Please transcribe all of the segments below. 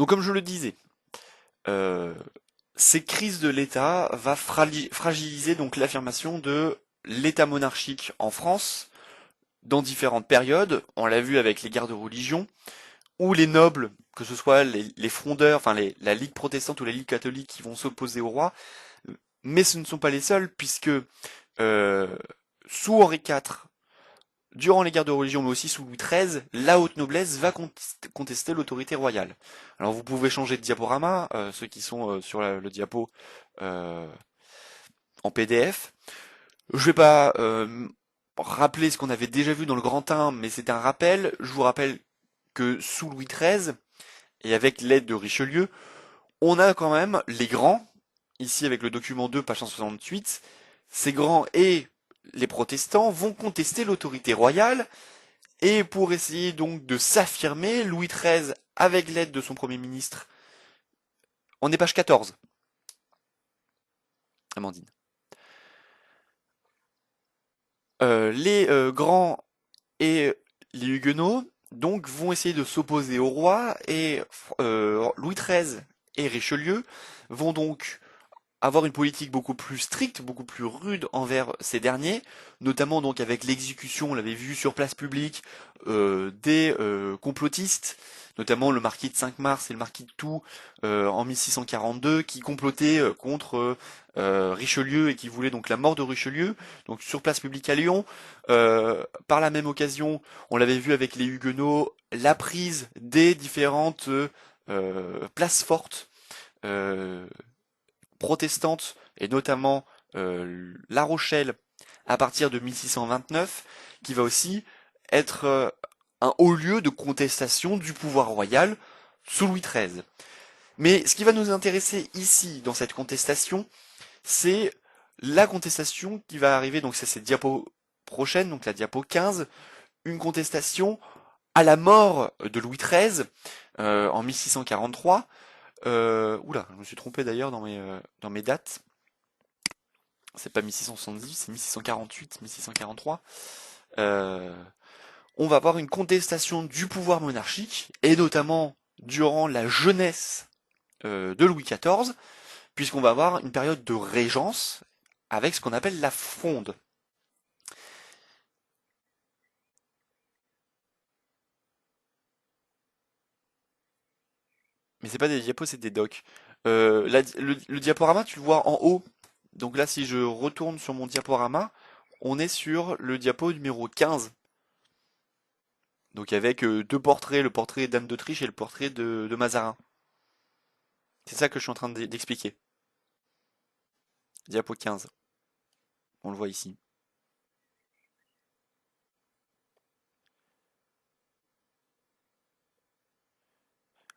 Donc comme je le disais, euh, ces crises de l'État va fragiliser donc l'affirmation de l'État monarchique en France dans différentes périodes. On l'a vu avec les guerres de religion, où les nobles, que ce soit les frondeurs, enfin la Ligue protestante ou la Ligue catholique qui vont s'opposer au roi, mais ce ne sont pas les seuls, puisque euh, sous Henri IV, durant les guerres de religion, mais aussi sous Louis XIII, la haute noblesse va contester l'autorité royale. Alors vous pouvez changer de diaporama, ceux qui sont sur le diapo euh, en PDF. Je vais pas rappeler ce qu'on avait déjà vu dans le Grand 1, mais c'est un rappel. Je vous rappelle que sous Louis XIII, et avec l'aide de Richelieu, on a quand même les grands, ici avec le document 2, page 168, ces grands et les protestants vont contester l'autorité royale, et pour essayer donc de s'affirmer, Louis XIII, avec l'aide de son Premier ministre, on est page 14, Amandine. Les grands et les huguenots donc vont essayer de s'opposer au roi et Louis XIII et Richelieu vont donc avoir une politique beaucoup plus stricte, beaucoup plus rude envers ces derniers, notamment donc avec l'exécution, on l'avait vu sur place publique, des complotistes, notamment le marquis de Cinq-Mars et le marquis de Toux en 1642, qui complotaient contre Richelieu et qui voulaient donc la mort de Richelieu, donc sur place publique à Lyon. Par la même occasion, on l'avait vu avec les Huguenots, la prise des différentes places fortes. Euh, protestante, et notamment La Rochelle à partir de 1629, qui va aussi être un haut lieu de contestation du pouvoir royal sous Louis XIII. Mais ce qui va nous intéresser ici, dans cette contestation, c'est la contestation qui va arriver, donc c'est cette diapo prochaine, donc la diapo 15, une contestation à la mort de Louis XIII en 1643. Oula, je me suis trompé d'ailleurs dans mes dates. C'est pas 1670, c'est 1648, 1643. Euh, on va avoir une contestation du pouvoir monarchique, et notamment durant la jeunesse de Louis XIV, puisqu'on va avoir une période de régence avec ce qu'on appelle la Fronde. Mais c'est pas des diapos, c'est des docs. Le diaporama, tu le vois en haut. Donc là, si je retourne sur mon diaporama, on est sur le diapo numéro 15. Donc avec deux portraits, le portrait d'Anne d'Autriche et le portrait de Mazarin. C'est ça que je suis en train d'expliquer. Diapo 15. On le voit ici.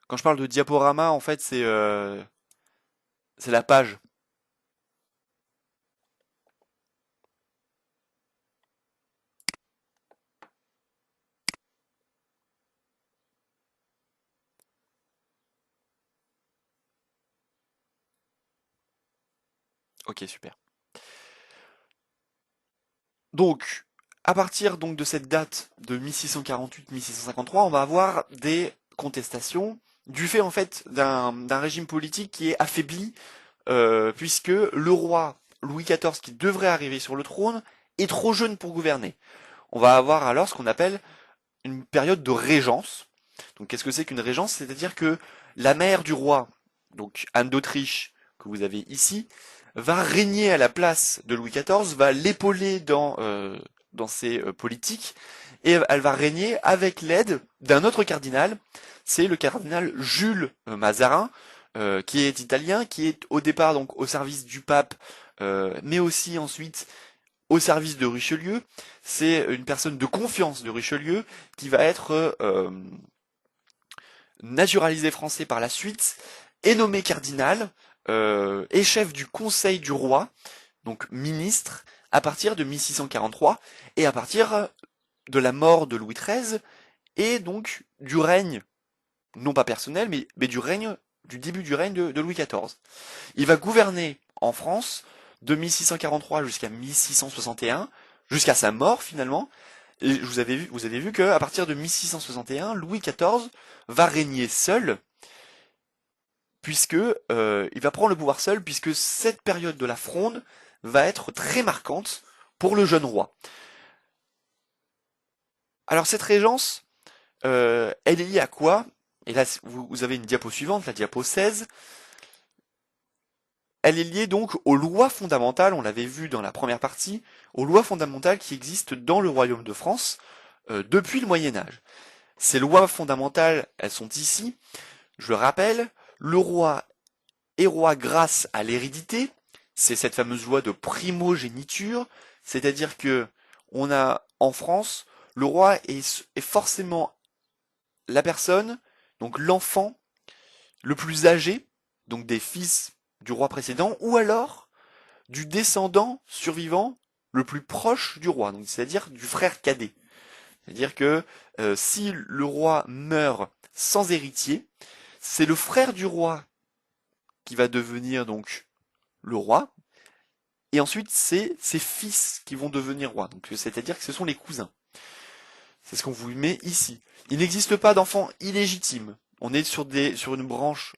Quand je parle de diaporama, en fait, c'est la page. Ok, super. Donc, à partir donc de cette date de 1648-1653, on va avoir des contestations du fait en fait d'un régime politique qui est affaibli, puisque le roi Louis XIV, qui devrait arriver sur le trône, est trop jeune pour gouverner. On va avoir alors ce qu'on appelle une période de régence. Donc qu'est-ce que c'est qu'une régence? C'est-à-dire que la mère du roi, donc Anne d'Autriche, que vous avez ici, va régner à la place de Louis XIV, va l'épauler dans ses politiques, et elle va régner avec l'aide d'un autre cardinal, c'est le cardinal Jules Mazarin, qui est italien, qui est au départ donc au service du pape, mais aussi ensuite au service de Richelieu. C'est une personne de confiance de Richelieu qui va être naturalisé français par la suite, est nommé cardinal et chef du conseil du roi, donc ministre, à partir de 1643 et à partir de la mort de Louis XIII et donc du règne, non pas personnel, mais du règne, du début du règne de Louis XIV. Il va gouverner en France de 1643 jusqu'à 1661, jusqu'à sa mort finalement. Et vous avez vu qu'à partir de 1661, Louis XIV va régner seul puisque il va prendre le pouvoir seul, puisque cette période de la Fronde va être très marquante pour le jeune roi. Alors cette régence, elle est liée à quoi? Et là, vous avez une diapo suivante, la diapo 16. Elle est liée donc aux lois fondamentales, on l'avait vu dans la première partie, aux lois fondamentales qui existent dans le royaume de France depuis le Moyen Âge. Ces lois fondamentales, elles sont ici. Je le rappelle, le roi est roi grâce à l'hérédité. C'est cette fameuse loi de primogéniture, c'est-à-dire que on a en France, le roi est forcément la personne, donc l'enfant le plus âgé, donc des fils du roi précédent, ou alors du descendant survivant le plus proche du roi, donc c'est-à-dire du frère cadet. C'est-à-dire que si le roi meurt sans héritier, c'est le frère du roi qui va devenir donc le roi, et ensuite c'est ses fils qui vont devenir rois. Donc c'est-à-dire que ce sont les cousins. C'est ce qu'on vous met ici. Il n'existe pas d'enfant illégitime. On est sur une branche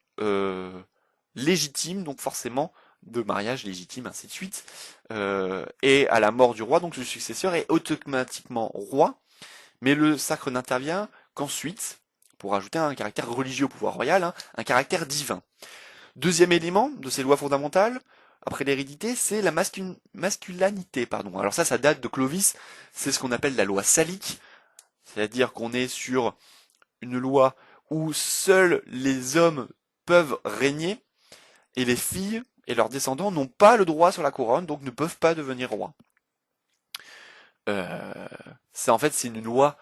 légitime, donc forcément de mariage légitime, ainsi de suite. Et à la mort du roi, donc le successeur est automatiquement roi, mais le sacre n'intervient qu'ensuite, pour ajouter un caractère religieux au pouvoir royal, hein, un caractère divin. Deuxième élément de ces lois fondamentales, après l'hérédité, c'est la masculinité. Pardon. Alors ça date de Clovis, c'est ce qu'on appelle la loi salique, c'est-à-dire qu'on est sur une loi où seuls les hommes peuvent régner, et les filles et leurs descendants n'ont pas le droit sur la couronne, donc ne peuvent pas devenir rois. C'est une loi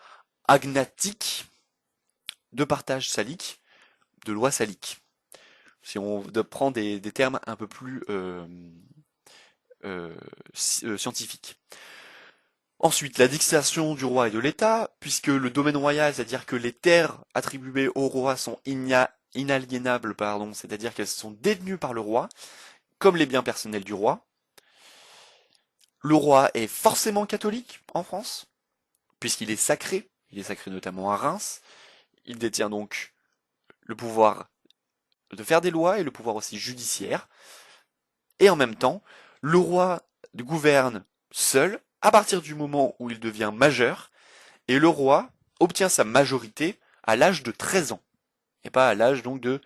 agnatique de partage salique, de loi salique. Si on prend des termes un peu plus scientifiques. Ensuite, la dictation du roi et de l'État, puisque le domaine royal, c'est-à-dire que les terres attribuées au roi sont inaliénables, c'est-à-dire qu'elles sont détenues par le roi, comme les biens personnels du roi. Le roi est forcément catholique en France, puisqu'il est sacré, il est sacré notamment à Reims. Il détient donc le pouvoir de faire des lois et le pouvoir aussi judiciaire. Et en même temps, le roi gouverne seul à partir du moment où il devient majeur, et le roi obtient sa majorité à l'âge de 13 ans, et pas à l'âge donc de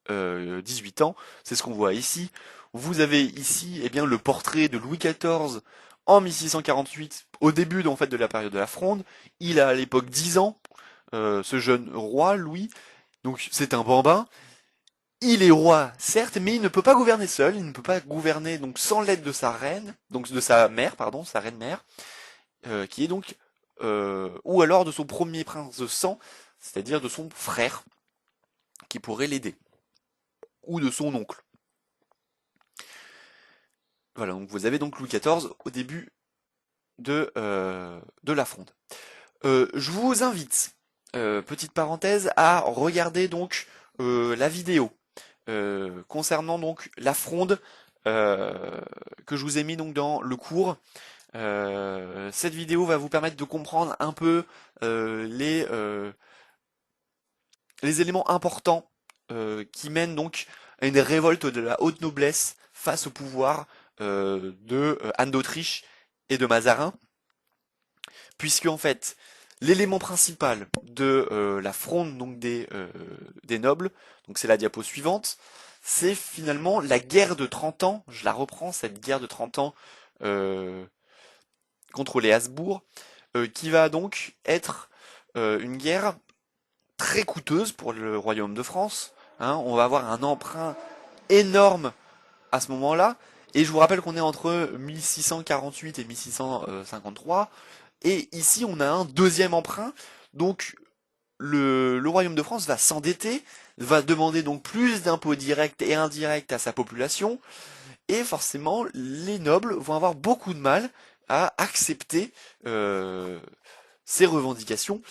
18 ans. C'est ce qu'on voit ici. Vous avez ici le portrait de Louis XIV en 1648, au début en fait, de la période de la Fronde. Il a à l'époque 10 ans, ce jeune roi, Louis. Donc c'est un bambin. Il est roi, certes, mais il ne peut pas gouverner seul, il ne peut pas gouverner donc sans l'aide de sa reine, donc de sa mère, pardon, sa reine mère, qui est donc, ou alors de son premier prince de sang, c'est-à-dire de son frère, qui pourrait l'aider, ou de son oncle. Voilà, donc vous avez donc Louis XIV au début de la Fronde. Je vous invite, petite parenthèse, à regarder donc la vidéo concernant donc la Fronde que je vous ai mis donc dans le cours. Cette vidéo va vous permettre de comprendre un peu les éléments importants qui mènent donc à une révolte de la haute noblesse face au pouvoir de Anne d'Autriche et de Mazarin, puisque en fait l'élément principal de la fronde donc des nobles, donc c'est la diapo suivante, c'est finalement la guerre de 30 ans, je la reprends, cette guerre de 30 ans contre les Habsbourg, qui va donc être une guerre très coûteuse pour le royaume de France. Hein. On va avoir un emprunt énorme à ce moment-là, et je vous rappelle qu'on est entre 1648 et 1653, et ici on a un deuxième emprunt, donc le royaume de France va s'endetter, va demander donc plus d'impôts directs et indirects à sa population, et forcément les nobles vont avoir beaucoup de mal à accepter ces revendications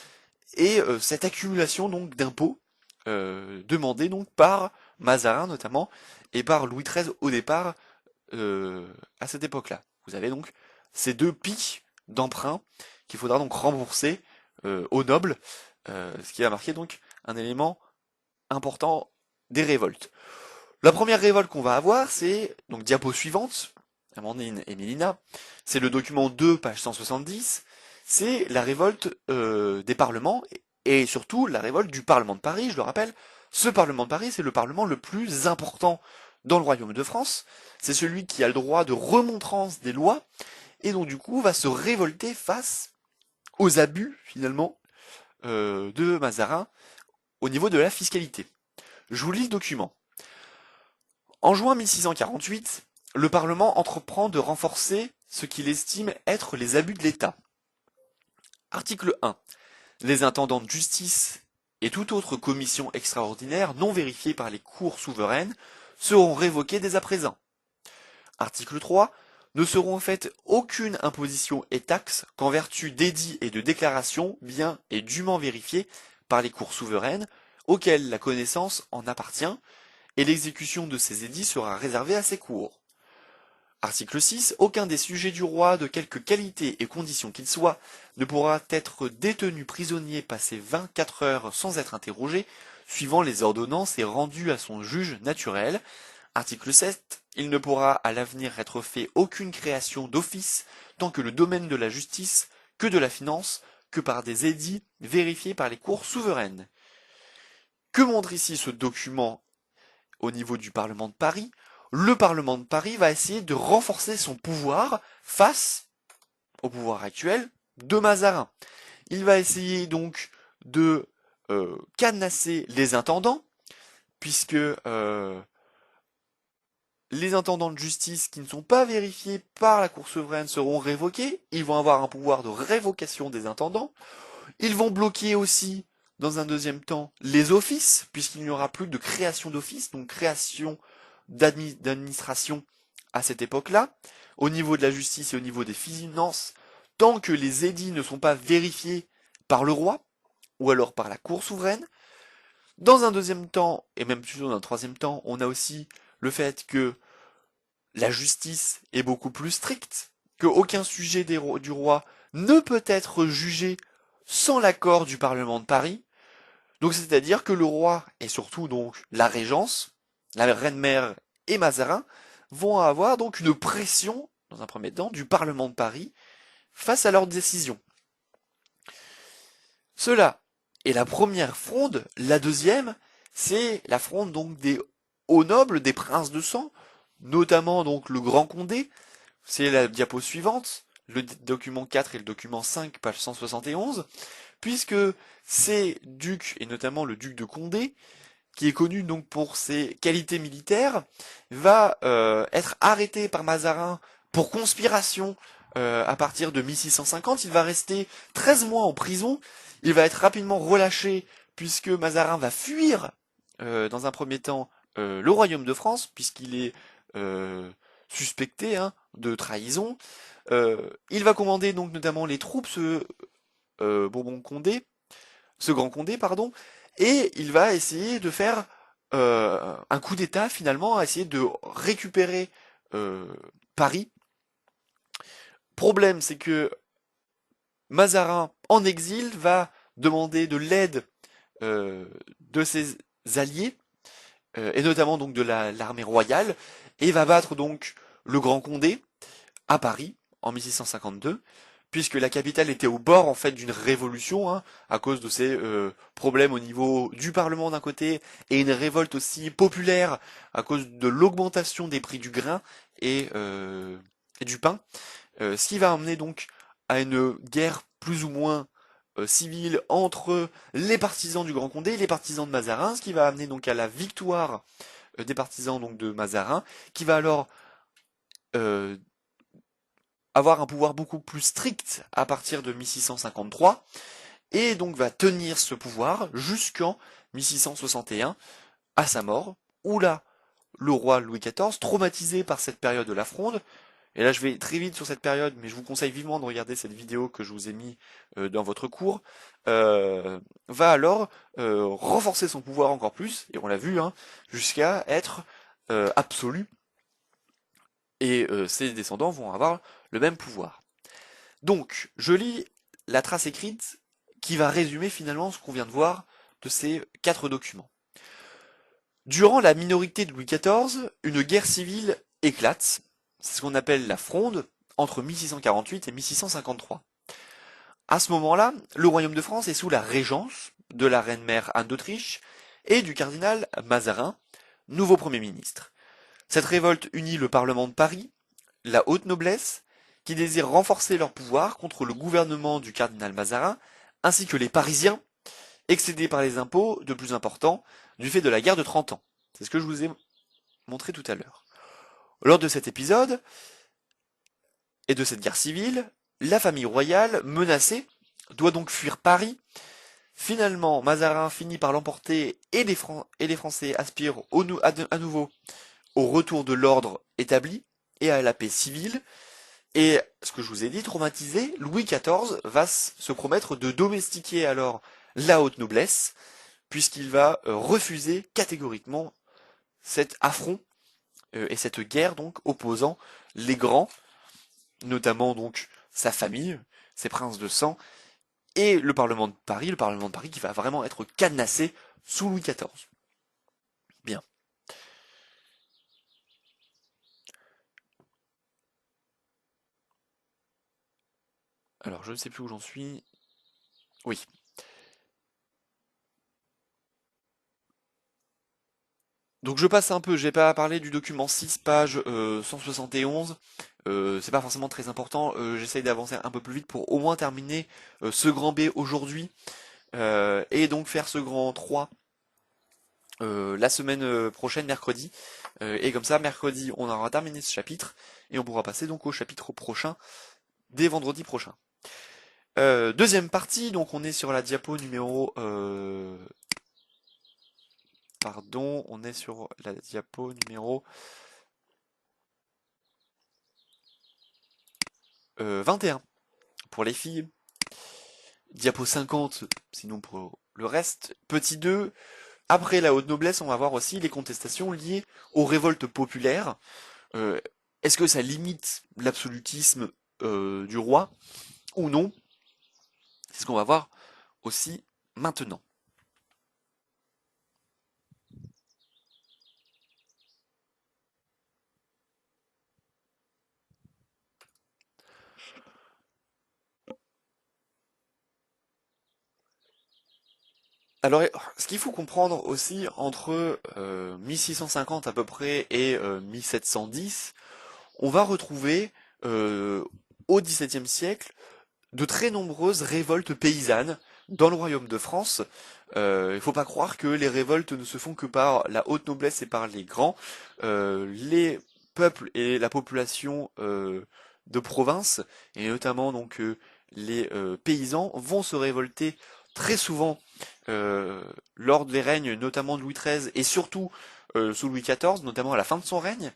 et cette accumulation donc d'impôts demandés donc par Mazarin notamment et par Louis XIII au départ à cette époque-là. Vous avez donc ces deux pics d'emprunt qu'il faudra donc rembourser aux nobles, ce qui a marqué donc un élément important des révoltes. La première révolte qu'on va avoir, c'est, donc diapo suivante, Amandine et Mélina, c'est le document 2, page 170, c'est la révolte des parlements, et surtout la révolte du Parlement de Paris, je le rappelle. Ce Parlement de Paris, c'est le Parlement le plus important dans le Royaume de France, c'est celui qui a le droit de remontrance des lois, et donc du coup va se révolter face aux abus, finalement, de Mazarin au niveau de la fiscalité. Je vous lis le document. En juin 1648, le Parlement entreprend de renforcer ce qu'il estime être les abus de l'État. Article 1. Les intendants de justice et toute autre commission extraordinaire non vérifiée par les cours souveraines seront révoqués dès à présent. Article 3. Ne seront faites aucune imposition et taxe qu'en vertu d'édits et de déclarations bien et dûment vérifiées par les cours souveraines auxquelles la connaissance en appartient, et l'exécution de ces édits sera réservée à ces cours. Article 6. Aucun des sujets du roi, de quelque qualité et condition qu'il soit, ne pourra être détenu prisonnier passé 24 heures sans être interrogé, suivant les ordonnances et rendu à son juge naturel. Article 7. Il ne pourra à l'avenir être fait aucune création d'office, tant que le domaine de la justice, que de la finance, que par des édits vérifiés par les cours souveraines. Que montre ici ce document au niveau du Parlement de Paris? Le Parlement de Paris va essayer de renforcer son pouvoir face au pouvoir actuel de Mazarin. Il va essayer donc de cadenasser les intendants, puisque les intendants de justice qui ne sont pas vérifiés par la Cour souveraine seront révoqués. Ils vont avoir un pouvoir de révocation des intendants. Ils vont bloquer aussi, dans un deuxième temps, les offices, puisqu'il n'y aura plus de création d'offices, donc création d'administration à cette époque-là, au niveau de la justice et au niveau des finances, tant que les édits ne sont pas vérifiés par le roi, ou alors par la cour souveraine. Dans un deuxième temps, et même plutôt dans un troisième temps, on a aussi le fait que la justice est beaucoup plus stricte, qu'aucun sujet du roi ne peut être jugé sans l'accord du Parlement de Paris. Donc c'est-à-dire que le roi, et surtout donc la régence, la reine-mère et Mazarin, vont avoir donc une pression, dans un premier temps, du Parlement de Paris face à leurs décisions. Cela est la première fronde. La deuxième, c'est la fronde donc des hauts nobles, des princes de sang, notamment donc le Grand Condé. C'est la diapo suivante, le document 4 et le document 5, page 171, puisque ces ducs, et notamment le duc de Condé, qui est connu donc pour ses qualités militaires, va être arrêté par Mazarin pour conspiration à partir de 1650. Il va rester 13 mois en prison. Il va être rapidement relâché puisque Mazarin va fuir dans un premier temps le royaume de France, puisqu'il est suspecté de trahison. Il va commander donc notamment les troupes, Bourbon-Condé, ce Grand Condé, pardon, et il va essayer de faire un coup d'État finalement, à essayer de récupérer Paris. Problème, c'est que Mazarin, en exil, va demander de l'aide de ses alliés, et notamment donc de l'armée royale, et va battre donc le Grand Condé à Paris en 1652, puisque la capitale était au bord en fait d'une révolution à cause de ces problèmes au niveau du Parlement d'un côté et une révolte aussi populaire à cause de l'augmentation des prix du grain et du pain, ce qui va amener donc à une guerre plus ou moins civile entre les partisans du Grand Condé et les partisans de Mazarin, ce qui va amener donc à la victoire des partisans donc de Mazarin, qui va alors euh, avoir un pouvoir beaucoup plus strict à partir de 1653, et donc va tenir ce pouvoir jusqu'en 1661, à sa mort, où là, le roi Louis XIV, traumatisé par cette période de la Fronde, et là je vais très vite sur cette période, mais je vous conseille vivement de regarder cette vidéo que je vous ai mis dans votre cours, va alors renforcer son pouvoir encore plus, et on l'a vu, jusqu'à être absolu, et ses descendants vont avoir le même pouvoir. Donc, je lis la trace écrite qui va résumer finalement ce qu'on vient de voir de ces 4 documents. Durant la minorité de Louis XIV, une guerre civile éclate. C'est ce qu'on appelle la Fronde, entre 1648 et 1653. À ce moment-là, le royaume de France est sous la régence de la reine-mère Anne d'Autriche et du cardinal Mazarin, nouveau Premier ministre. Cette révolte unit le Parlement de Paris, la haute noblesse, qui désire renforcer leur pouvoir contre le gouvernement du cardinal Mazarin, ainsi que les Parisiens, excédés par les impôts de plus importants du fait de la guerre de 30 ans. C'est ce que je vous ai montré tout à l'heure. Lors de cet épisode et de cette guerre civile, la famille royale, menacée, doit donc fuir Paris. Finalement, Mazarin finit par l'emporter et les Français aspirent à nouveau au retour de l'ordre établi et à la paix civile. Et ce que je vous ai dit, traumatisé, Louis XIV va se promettre de domestiquer alors la haute noblesse, puisqu'il va refuser catégoriquement cet affront et cette guerre donc opposant les grands, notamment donc sa famille, ses princes de sang, et le Parlement de Paris qui va vraiment être cadenassé sous Louis XIV. Bien. Alors je ne sais plus où j'en suis. Oui. Donc je passe un peu, j'ai pas parlé du document 6 page 171. C'est pas forcément très important. J'essaye d'avancer un peu plus vite pour au moins terminer ce grand B aujourd'hui. Et donc faire ce grand 3 la semaine prochaine, mercredi. Et comme ça, mercredi, on aura terminé ce chapitre. Et on pourra passer donc au chapitre prochain, dès vendredi prochain. Deuxième partie, donc on est sur la diapo numéro... pardon, on est sur la diapo numéro 21 pour les filles. Diapo 50, sinon pour le reste. Petit 2, après la haute noblesse, on va voir aussi les contestations liées aux révoltes populaires. Euh, Est-ce que ça limite l'absolutisme du roi ou non? C'est ce qu'on va voir aussi maintenant. Alors, ce qu'il faut comprendre aussi entre 1650 à peu près et 1710, on va retrouver au XVIIe siècle de très nombreuses révoltes paysannes dans le royaume de France. Il ne faut pas croire que les révoltes ne se font que par la haute noblesse et par les grands. Les peuples et la population de province, et notamment donc les paysans, vont se révolter très souvent euh, lors des règnes, notamment de Louis XIII et surtout sous Louis XIV, notamment à la fin de son règne.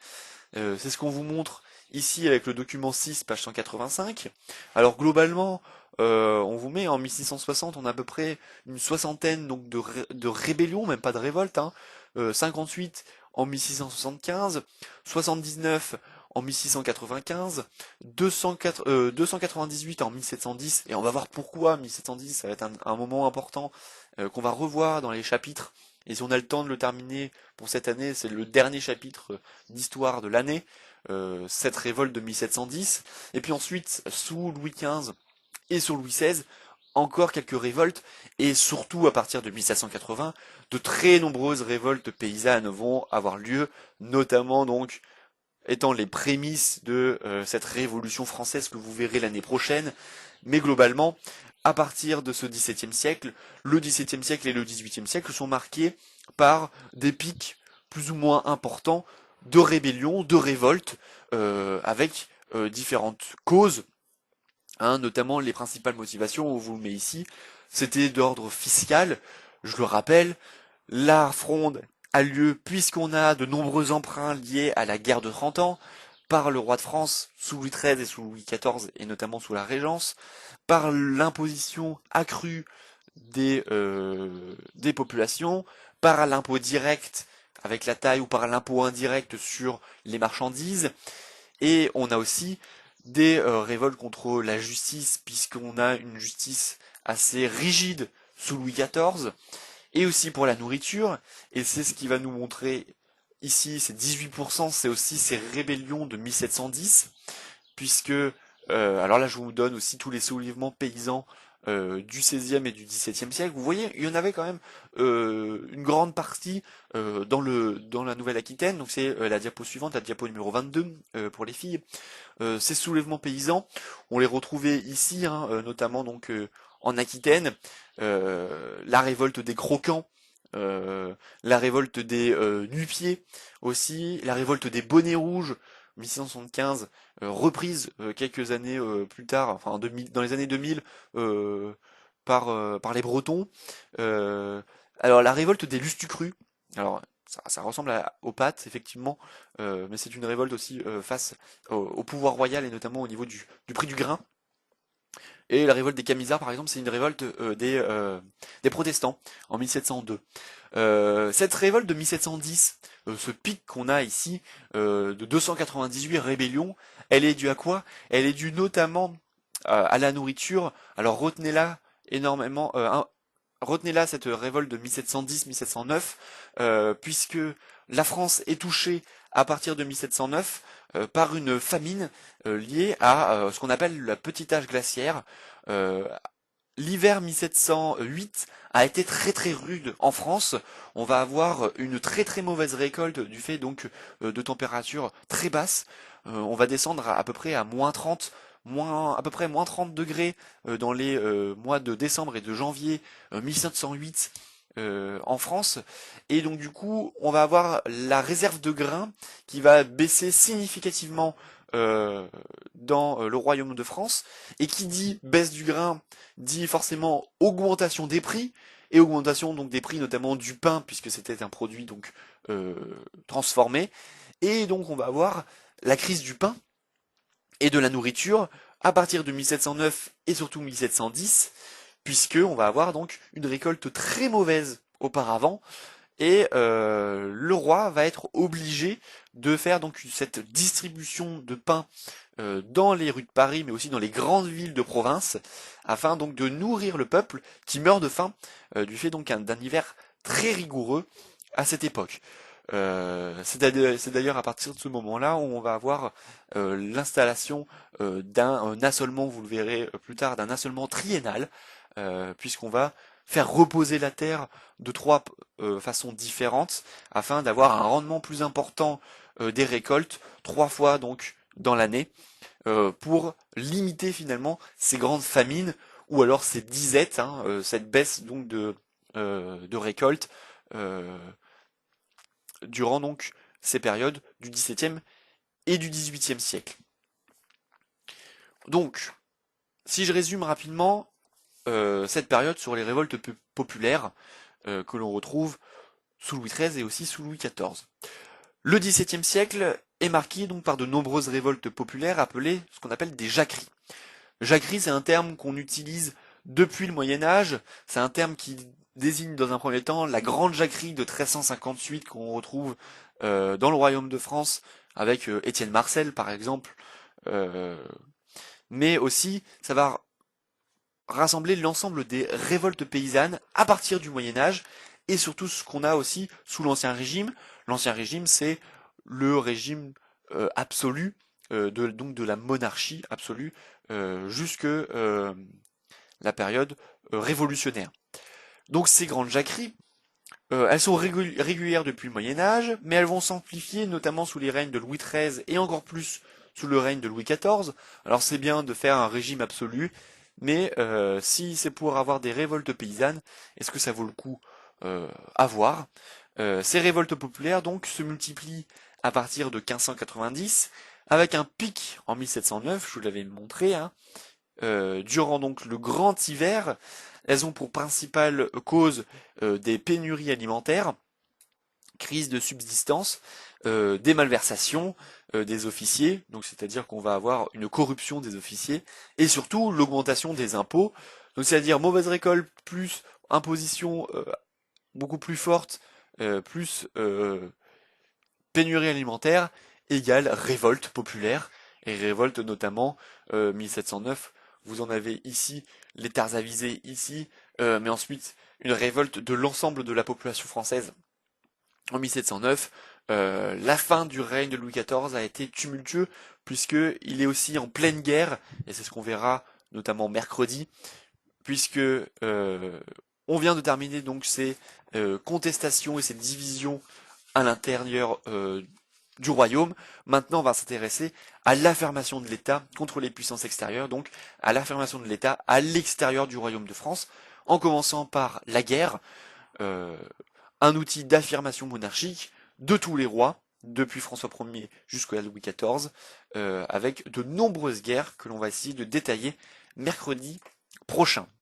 C'est ce qu'on vous montre ici avec le document 6, page 185. Alors globalement, on vous met en 1660, on a à peu près une soixantaine donc de rébellions, même pas de révoltes, hein. 58 en 1675, 79 en 1695, 298 en 1710, et on va voir pourquoi 1710, ça va être un moment important qu'on va revoir dans les chapitres, et si on a le temps de le terminer pour cette année, c'est le dernier chapitre d'histoire de l'année, cette révolte de 1710, et puis ensuite, sous Louis XV et sous Louis XVI, encore quelques révoltes, et surtout à partir de 1780, de très nombreuses révoltes paysannes vont avoir lieu, notamment donc étant les prémices de cette révolution française que vous verrez l'année prochaine, mais globalement, à partir de ce XVIIe siècle, le XVIIe siècle et le XVIIIe siècle sont marqués par des pics plus ou moins importants de rébellions, de révoltes, avec différentes causes, hein, notamment les principales motivations, on vous le met ici, c'était d'ordre fiscal, je le rappelle, la fronde a lieu puisqu'on a de nombreux emprunts liés à la guerre de 30 ans, par le roi de France sous Louis XIII et sous Louis XIV, et notamment sous la Régence, par l'imposition accrue des populations, par l'impôt direct avec la taille ou par l'impôt indirect sur les marchandises, et on a aussi des révoltes contre la justice, puisqu'on a une justice assez rigide sous Louis XIV, et aussi pour la nourriture, et c'est ce qui va nous montrer ici, ces 18%, c'est aussi ces rébellions de 1710, puisque, alors là je vous donne aussi tous les soulèvements paysans du XVIe et du XVIIe siècle. Vous voyez, il y en avait quand même une grande partie dans la Nouvelle-Aquitaine, donc c'est la diapo suivante, la diapo numéro 22 pour les filles. Ces soulèvements paysans, on les retrouvait ici, hein, notamment donc en Aquitaine, la révolte des Croquants, la révolte des Nu-Pieds aussi, la révolte des Bonnets Rouges, 1675, reprise quelques années plus tard, enfin dans les années 2000, par les Bretons. Euh, alors la révolte des Lustucrus, alors ça ressemble aux pâtes, effectivement, mais c'est une révolte aussi face au pouvoir royal et notamment au niveau du prix du grain. Et la révolte des Camisards, par exemple, c'est une révolte des protestants en 1702. Cette révolte de 1710, ce pic qu'on a ici de 298 rébellions, elle est due à quoi? Elle est due notamment à la nourriture. Alors retenez-la énormément, retenez-la cette révolte de 1710-1709, puisque la France est touchée à partir de 1709 par une famine liée à ce qu'on appelle la petite âge glaciaire. Euh, L'hiver 1708 a été très très rude en France. On va avoir une très très mauvaise récolte du fait donc de températures très basses. On va descendre à peu près à moins 30, à peu près moins 30 degrés dans les mois de décembre et de janvier 1708 en France. Et donc du coup, on va avoir la réserve de grains qui va baisser significativement dans le royaume de France. Et qui dit baisse du grain dit forcément augmentation des prix, et augmentation donc des prix notamment du pain, puisque c'était un produit donc euh, transformé. Et donc on va avoir la crise du pain et de la nourriture à partir de 1709 et surtout 1710, puisque on va avoir donc une récolte très mauvaise auparavant, et le roi va être obligé de faire donc cette distribution de pain dans les rues de Paris, mais aussi dans les grandes villes de province, afin donc de nourrir le peuple qui meurt de faim du fait donc d'un hiver très rigoureux à cette époque. C'est d'ailleurs à partir de ce moment-là où on va avoir l'installation d'un assolement, vous le verrez plus tard, d'un assolement triennal, puisqu'on va faire reposer la terre de trois façons différentes afin d'avoir un rendement plus important des récoltes, trois fois donc dans l'année, pour limiter finalement ces grandes famines ou alors ces disettes, hein, cette baisse donc de récolte euh, durant donc ces périodes du XVIIe et du XVIIIe siècle. Donc, si je résume rapidement cette période sur les révoltes populaires que l'on retrouve sous Louis XIII et aussi sous Louis XIV. Le XVIIe siècle est marqué donc par de nombreuses révoltes populaires appelées ce qu'on appelle des jacqueries. Jacquerie, c'est un terme qu'on utilise depuis le Moyen Âge. C'est un terme qui désigne dans un premier temps la grande jacquerie de 1358 qu'on retrouve dans le royaume de France avec Étienne Marcel par exemple. Euh, mais aussi, ça va rassembler l'ensemble des révoltes paysannes à partir du Moyen Âge et surtout ce qu'on a aussi sous l'Ancien Régime. L'Ancien Régime, c'est le régime absolu, donc de la monarchie absolue, jusque la période révolutionnaire. Donc ces grandes jacqueries, elles sont régulières depuis le Moyen Âge, mais elles vont s'amplifier notamment sous les règnes de Louis XIII et encore plus sous le règne de Louis XIV. Alors c'est bien de faire un régime absolu, mais si c'est pour avoir des révoltes paysannes, est-ce que ça vaut le coup à voir? Ces révoltes populaires donc se multiplient à partir de 1590, avec un pic en 1709, je vous l'avais montré, hein, durant donc le grand hiver. Elles ont pour principale cause des pénuries alimentaires, crise de subsistance, des malversations des officiers, donc c'est-à-dire qu'on va avoir une corruption des officiers, et surtout l'augmentation des impôts, donc c'est-à-dire mauvaise récolte plus imposition beaucoup plus forte, plus pénurie alimentaire, égale révolte populaire, et révolte notamment 1709, vous en avez ici les terres avisées ici, mais ensuite une révolte de l'ensemble de la population française en 1709. La fin du règne de Louis XIV a été tumultueux puisque il est aussi en pleine guerre, et c'est ce qu'on verra notamment mercredi, puisque on vient de terminer donc ces contestations et ces divisions à l'intérieur du royaume. Maintenant, on va s'intéresser à l'affirmation de l'État contre les puissances extérieures, donc à l'affirmation de l'État à l'extérieur du royaume de France, en commençant par la guerre, euh, un outil d'affirmation monarchique de tous les rois, depuis François Ier jusqu'à Louis XIV, avec de nombreuses guerres que l'on va essayer de détailler mercredi prochain.